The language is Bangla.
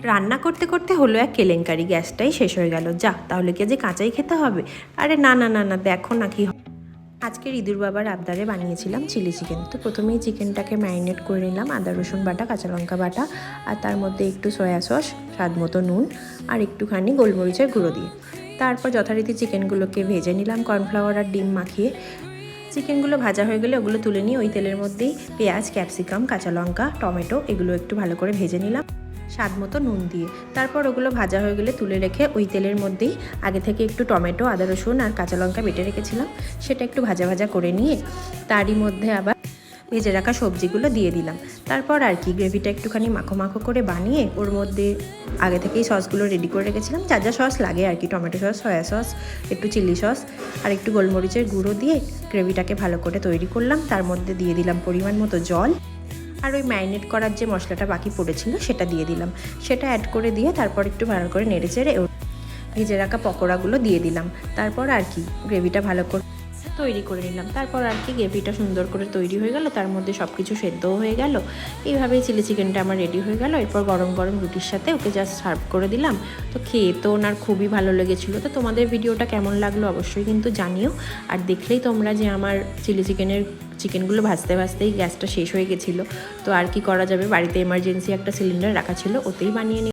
রান্না করতে করতে হলো এক কেলেঙ্কারি, গ্যাসটাই শেষ হয়ে গেল। যা, তাহলে কি যে কাঁচাই খেতে হবে? আরে না না না না, দেখো না কি আজকে ইঁদুর বাবার আবদারে বানিয়েছিলাম চিলি চিকেন। তো প্রথমেই চিকেনটাকে ম্যারিনেট করে নিলাম আদা রসুন বাটা, কাঁচা লঙ্কা বাটা, আর তার মধ্যে একটু সয়া সস, স্বাদ মতো নুন, আর একটুখানি গোলমরিচের গুঁড়ো দিয়ে। তারপর যথারীতি চিকেনগুলোকে ভেজে নিলাম কর্নফ্লাওয়ার আর ডিম মাখিয়ে। চিকেনগুলো ভাজা হয়ে গেলে ওগুলো তুলে নিয়ে ওই তেলের মধ্যেই পেঁয়াজ, ক্যাপসিকাম, কাঁচা লঙ্কা, টমেটো এগুলো একটু ভালো করে ভেজে নিলাম স্বাদ মতো নুন দিয়ে। তারপর ওগুলো ভাজা হয়ে গেলে তুলে রেখে ওই তেলের মধ্যেই আগে থেকে একটু টমেটো, আদা রসুন আর কাঁচা লঙ্কা বেটে রেখেছিলাম, সেটা একটু ভাজা ভাজা করে নিয়ে তারই মধ্যে আবার ভেজে রাখা সবজিগুলো দিয়ে দিলাম। তারপর আর কি গ্রেভিটা একটুখানি মাখো মাখো করে বানিয়ে ওর মধ্যে আগে থেকেই সসগুলো রেডি করে রেখেছিলাম, যা যা সস লাগে আর কি, টমেটো সস, সয়া সস, একটু চিলি সস আর একটু গোলমরিচের গুঁড়ো দিয়ে গ্রেভিটাকে ভালো করে তৈরি করলাম। তার মধ্যে দিয়ে দিলাম পরিমাণ মতো জল, আর ওই ম্যারিনেট করার যে মশলাটা বাকি পড়েছিল সেটা দিয়ে দিলাম। সেটা অ্যাড করে দিয়ে তারপর একটু ভালো করে নেড়ে চেড়ে ভেজে রাখা পকোড়াগুলো দিয়ে দিলাম। তারপর আর কি গ্রেভিটা ভালো করে তৈরি করে নিলাম। তারপর আর কি গ্রেভিটা সুন্দর করে তৈরি হয়ে গেল, তার মধ্যে সব কিছু সেদ্ধও হয়ে গেল। এইভাবেই চিলি চিকেনটা আমার রেডি হয়ে গেল। এরপর গরম গরম রুটির সাথে ওকে জাস্ট সার্ভ করে দিলাম। তো খেয়ে তো ওনার খুবই ভালো লেগেছিলো। তো তোমাদের ভিডিওটা কেমন লাগলো অবশ্যই কিন্তু জানিও। আর দেখলেই তোমরা যে আমার চিকেনগুলো ভাজতে ভাজতেই গ্যাসটা শেষ হয়ে গেছিলো। তো আর কি করা যাবে, বাড়িতে এমার্জেন্সি একটা সিলিন্ডার রাখা ছিল, ওতেই বানিয়ে